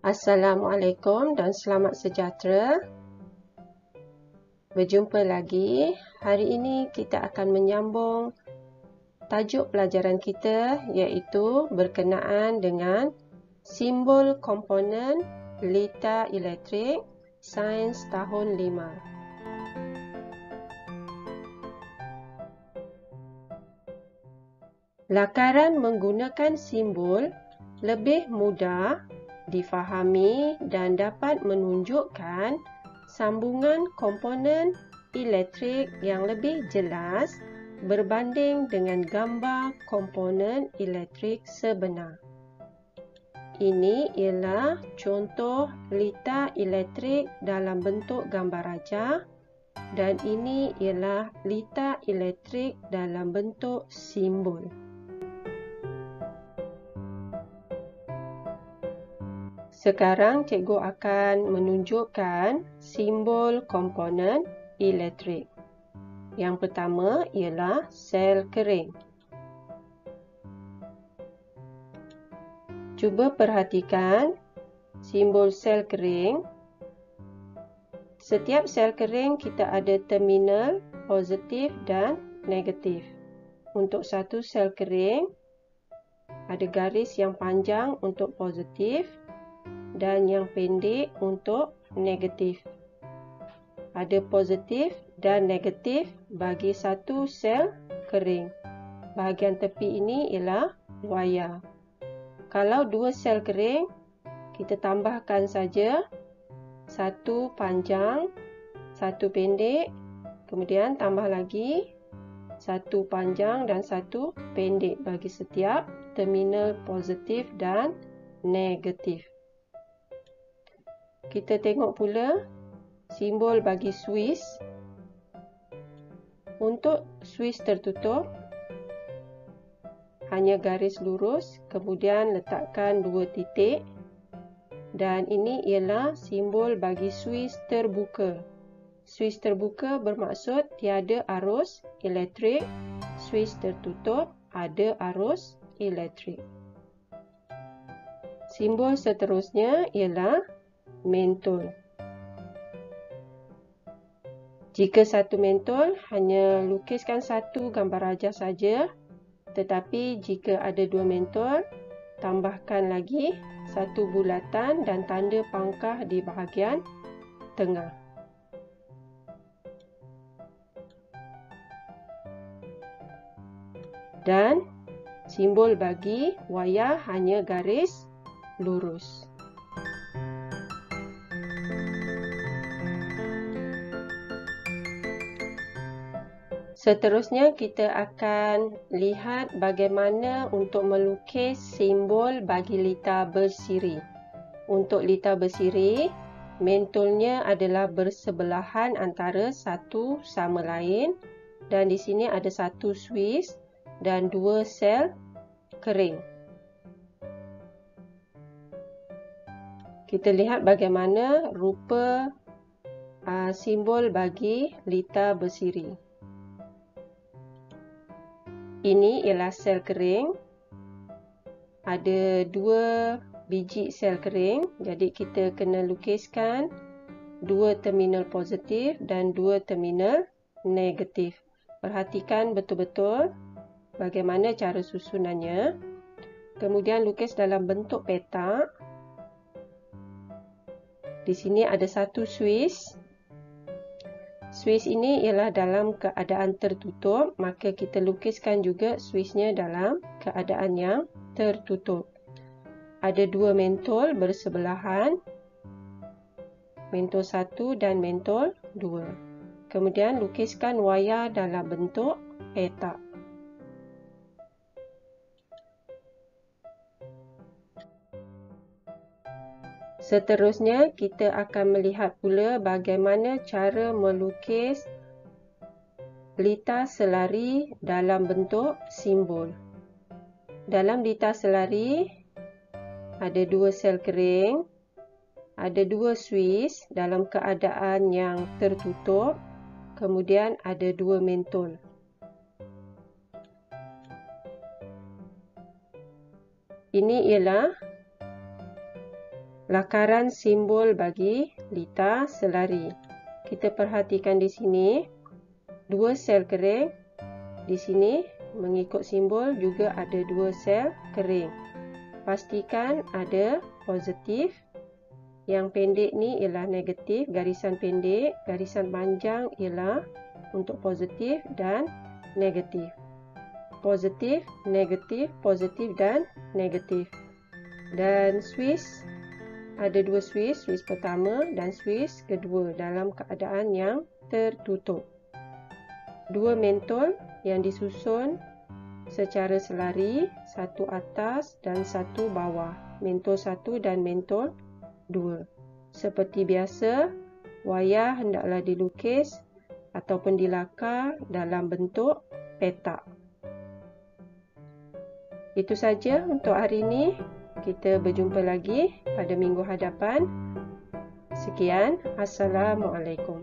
Assalamualaikum dan selamat sejahtera. Berjumpa lagi. Hari ini kita akan menyambung tajuk pelajaran kita iaitu berkenaan dengan simbol komponen lita elektrik sains tahun 5. Lakaran menggunakan simbol lebih mudah difahami dan dapat menunjukkan sambungan komponen elektrik yang lebih jelas berbanding dengan gambar komponen elektrik sebenar. Ini ialah contoh lita elektrik dalam bentuk gambar rajah dan ini ialah lita elektrik dalam bentuk simbol. Sekarang cikgu akan menunjukkan simbol komponen elektrik. Yang pertama ialah sel kering. Cuba perhatikan simbol sel kering. Setiap sel kering kita ada terminal positif dan negatif. Untuk satu sel kering, ada garis yang panjang untuk positif dan yang pendek untuk negatif. Ada positif dan negatif bagi satu sel kering. Bahagian tepi ini ialah wayar. Kalau dua sel kering, kita tambahkan saja satu panjang, satu pendek, kemudian tambah lagi satu panjang dan satu pendek bagi setiap terminal positif dan negatif. Kita tengok pula simbol bagi suis. Untuk suis tertutup, hanya garis lurus, kemudian letakkan dua titik. Dan ini ialah simbol bagi suis terbuka. Suis terbuka bermaksud tiada arus elektrik. Suis tertutup ada arus elektrik. Simbol seterusnya ialah mentol. Jika satu mentol, hanya lukiskan satu gambar rajah saja. Tetapi jika ada dua mentol, tambahkan lagi satu bulatan dan tanda pangkah di bahagian tengah. Dan simbol bagi wayar hanya garis lurus. Seterusnya kita akan lihat bagaimana untuk melukis simbol bagi lita bersiri. Untuk lita bersiri, mentolnya adalah bersebelahan antara satu sama lain dan di sini ada satu suis dan dua sel kering. Kita lihat bagaimana rupa simbol bagi lita bersiri. Ini ialah sel kering. Ada dua biji sel kering. Jadi kita kena lukiskan dua terminal positif dan dua terminal negatif. Perhatikan betul-betul bagaimana cara susunannya. Kemudian lukis dalam bentuk petak. Di sini ada satu suis. Suis ini ialah dalam keadaan tertutup, maka kita lukiskan juga suisnya dalam keadaan yang tertutup. Ada dua mentol bersebelahan, mentol 1 dan mentol 2. Kemudian lukiskan wayar dalam bentuk petak. Seterusnya, kita akan melihat pula bagaimana cara melukis lita selari dalam bentuk simbol. Dalam lita selari, ada dua sel kering, ada dua suis dalam keadaan yang tertutup, kemudian ada dua mentol. Ini ialah Lakaran simbol bagi lita selari. Kita perhatikan di sini, 2 sel kering. Di sini, mengikut simbol juga ada 2 sel kering. Pastikan ada positif. Yang pendek ni ialah negatif, garisan pendek. Garisan panjang ialah untuk positif dan negatif. Positif, positif dan negatif. Dan Swiss, ada 2 Swiss, Swiss pertama dan Swiss kedua dalam keadaan yang tertutup. 2 mentol yang disusun secara selari, satu atas dan satu bawah. Mentol 1 dan mentol 2. Seperti biasa, wayar hendaklah dilukis ataupun dilakar dalam bentuk petak. Itu saja untuk hari ini. Kita berjumpa lagi pada minggu hadapan. Sekian. Assalamualaikum.